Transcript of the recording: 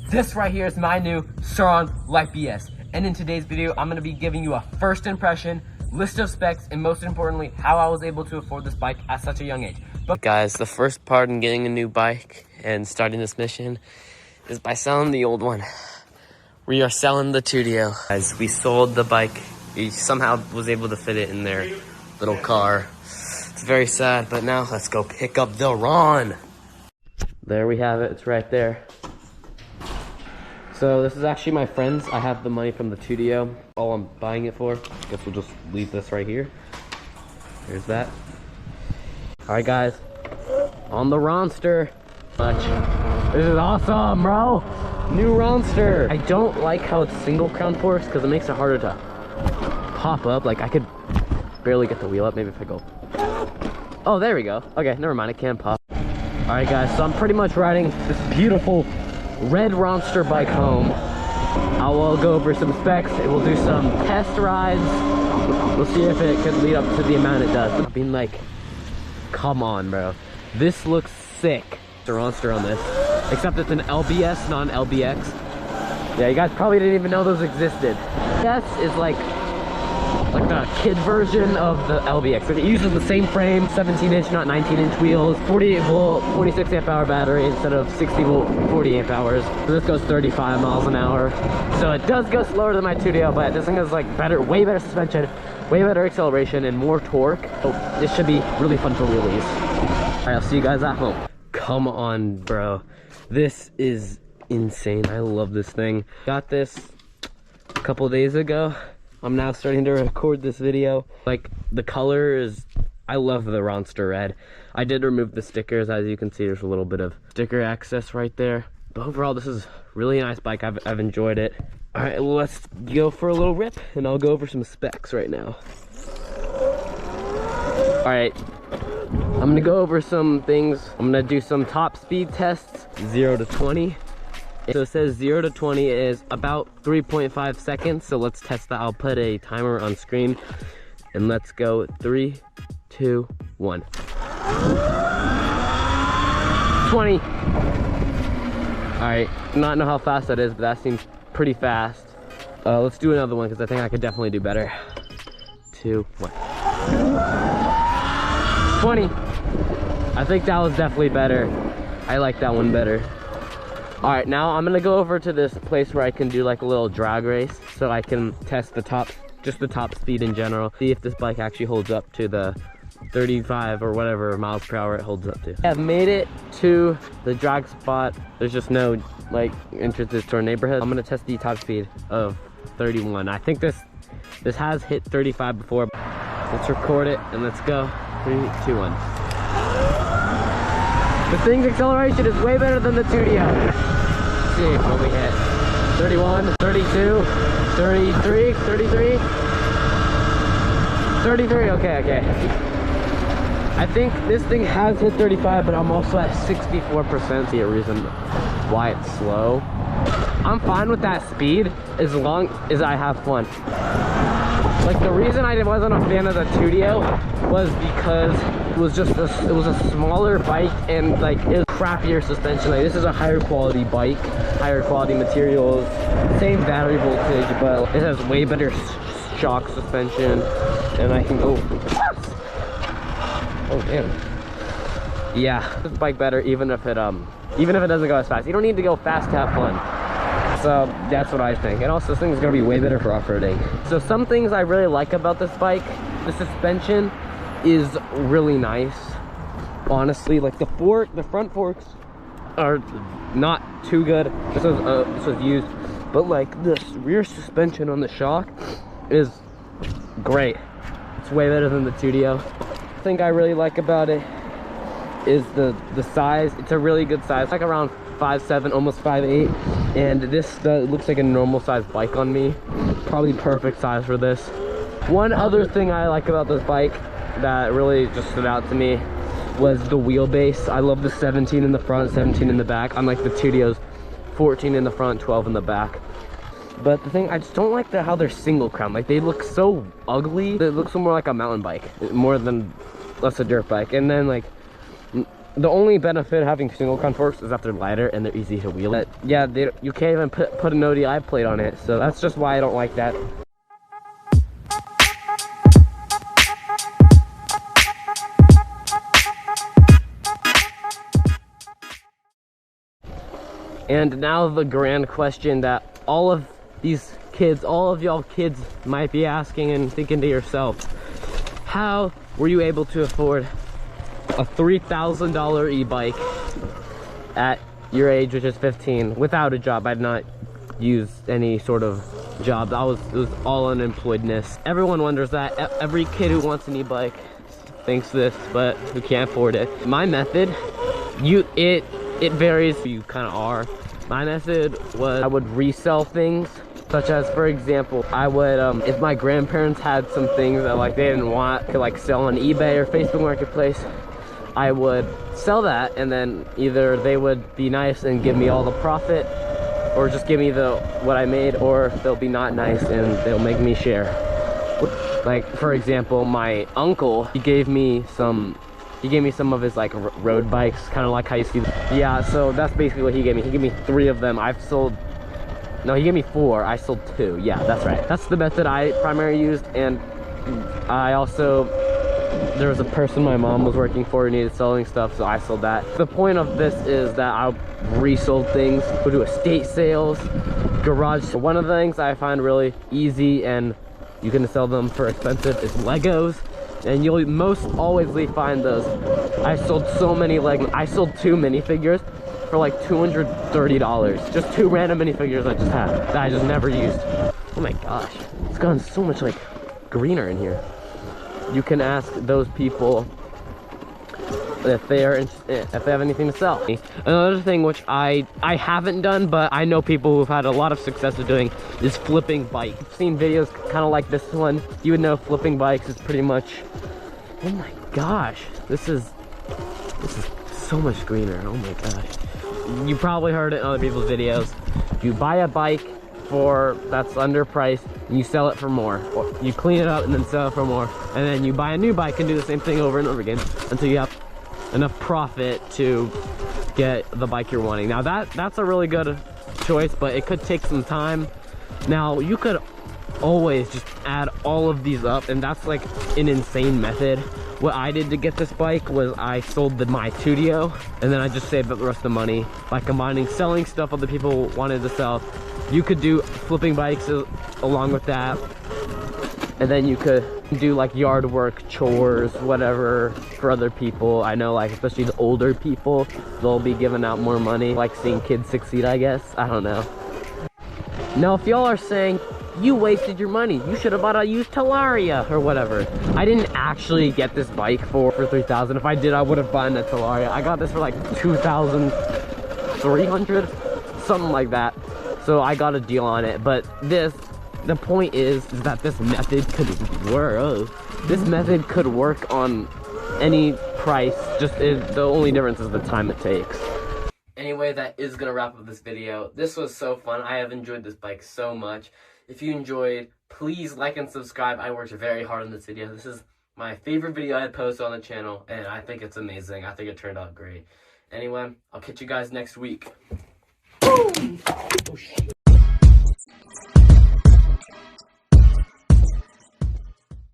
This right here is my new SURRON Light BS. And in today's video, I'm gonna be giving you a first impression, list of specs, and most importantly, how I was able to afford this bike at such a young age. But guys, the first part in getting a new bike and starting this mission is by selling the old one. We are selling the Tudio. Guys, we sold the bike. We somehow was able to fit it in their little car. It's very sad, but now let's go pick up the Ron. There we have it, it's right there. So this is actually my friend's. I have the money from the Tudio, all I'm buying it for. Guess we'll just leave this right here. There's that. All right guys, on the Ronster. This is awesome, bro. New Ronster. I don't like how it's single crown forks because it makes it harder to pop up. Like I could barely get the wheel up, maybe if I go. Oh, there we go. Okay, never mind, it can pop. All right guys, so I'm pretty much riding this beautiful red Ronster bike home. I will go over some specs and we'll do some test rides. We'll see if it could lead up to the amount it does. I mean, like, come on, bro. This looks sick. The Ronster on this, except it's an LBS, not an LBX. Yeah, you guys probably didn't even know those existed. LBS is like the kid version of the LBX. It uses the same frame, 17-inch, not 19-inch wheels, 48 volt, 46 amp hour battery instead of 60 volt, 40 amp hours. So this goes 35 miles an hour. So it does go slower than my Tudio, but this thing has like better, way better suspension, way better acceleration, and more torque. So this should be really fun for wheelies. All right, I'll see you guys at home. Come on, bro. This is insane. I love this thing. Got this a couple days ago. I'm now starting to record this video. Like, the color is, I love the Ronster red. I did remove the stickers. As you can see, there's a little bit of sticker access right there. But overall, this is really a nice bike. I've enjoyed it. All right, let's go for a little rip, and I'll go over some specs right now. All right, I'm gonna go over some things. I'm gonna do some top speed tests, 0 to 20. So it says 0 to 20 is about 3.5 seconds. So let's test that. I'll put a timer on screen and let's go 3, 2, 1. 20. All right, not know how fast that is, but that seems pretty fast. Let's do another one because I think I could definitely do better. 2, 1. 20. I think that was definitely better. I like that one better. All right, now I'm gonna go over to this place where I can do like a little drag race so I can test the top, just the top speed in general. See if this bike actually holds up to the 35 or whatever miles per hour it holds up to. I've made it to the drag spot. There's just no like entrances to our neighborhood. I'm gonna test the top speed of 31. I think this has hit 35 before. Let's record it and let's go. 3, 2, 1. The thing's acceleration is way better than the Tudio. Let's see what we hit. 31, 32, 33, 33, 33, okay. I think this thing has hit 35, but I'm also at 64%. See a reason why it's slow. I'm fine with that speed as long as I have fun. Like the reason I wasn't a fan of the Tudio was because it was just it was a smaller bike and like it was crappier suspension. Like this is a higher quality bike, higher quality materials, same battery voltage, but it has way better shock suspension, and I can go. Oh damn! Yeah, this bike better even if it doesn't go as fast. You don't need to go fast to have fun. So that's what I think. And also this thing is going to be way better for off-roading. So some things I really like about this bike, the suspension is really nice. Honestly, like the front forks are not too good. This was used, but like this rear suspension on the shock is great. It's way better than the Tudio. The thing I really like about it is the size. It's a really good size, like around 5'7", almost 5'8", and this looks like a normal size bike on me. Probably perfect size for this. One other thing I like about this bike that really just stood out to me was the wheelbase. I love the 17 in the front, 17 in the back. Unlike the Tudio's 14 in the front, 12 in the back. But the thing, I just don't like how they're single crown. Like they look so ugly. They look so more like a mountain bike, more than less a dirt bike. And then like The only benefit of having single crown forks is that they're lighter and they're easy to wheel. That yeah, you can't even put an ODI plate on it. So that's just why I don't like that. And now the grand question that all of these kids, all of y'all kids might be asking and thinking to yourself, how were you able to afford a $3,000 e-bike at your age, which is 15, without a job? I'd not used any sort of job. It was all unemployedness. Everyone wonders that. Every kid who wants an e-bike thinks this, but who can't afford it. My method, it varies who you kind of are. My method was I would resell things, such as, for example, I would, if my grandparents had some things that like they didn't want to like sell on eBay or Facebook Marketplace, I would sell that, and then either they would be nice and give me all the profit, or just give me what I made, or they'll be not nice and they'll make me share. Like, for example, my uncle, he gave me some of his like road bikes, kind of like how you see. Yeah, so that's basically what he gave me. He gave me 3 of them. No, he gave me 4. I sold 2. Yeah, that's right. That's the method I primarily used. And I also, there was a person my mom was working for who needed selling stuff, so I sold that. The point of this is that I resold things, go to estate sales, garage. So one of the things I find really easy and you can sell them for expensive is Legos. And you'll most always find those. I sold so many I sold 2 minifigures for like $230. Just 2 random minifigures I just had that I just never used. Oh my gosh, it's gotten so much like greener in here. You can ask those people if they have anything to sell. Another thing which I haven't done, but I know people who've had a lot of success with doing, is flipping bikes. I've seen videos kind of like this one. You would know flipping bikes is pretty much, oh my gosh, this is so much greener. Oh my gosh, you probably heard it in other people's videos. You buy a bike that's underpriced, and you sell it for more. Or you clean it up and then sell it for more, and then you buy a new bike and do the same thing over and over again until you have enough profit to get the bike you're wanting. Now that's a really good choice, but it could take some time. Now you could always just add all of these up, and that's like an insane method. What I did to get this bike was I sold my Studio, and then I just saved up the rest of the money by combining selling stuff other people wanted to sell. You could do flipping bikes along with that, and then you could do like yard work, chores, whatever for other people. I know, like, especially the older people, they'll be giving out more money, like seeing kids succeed, I guess. I don't know. Now, if y'all are saying, you wasted your money, you should have bought a used Talaria or whatever. I didn't actually get this bike for $3,000. If I did, I would have bought a Talaria. I got this for like $2,300, something like that. So I got a deal on it. But the point is that this method could work. This method could work on any price. The only difference is the time it takes. Anyway, that is gonna wrap up this video. This was so fun. I have enjoyed this bike so much. If you enjoyed, please like and subscribe. I worked very hard on this video. This is my favorite video I had posted on the channel, and I think it's amazing. I think it turned out great. Anyway, I'll catch you guys next week. Boom! Oh, shit.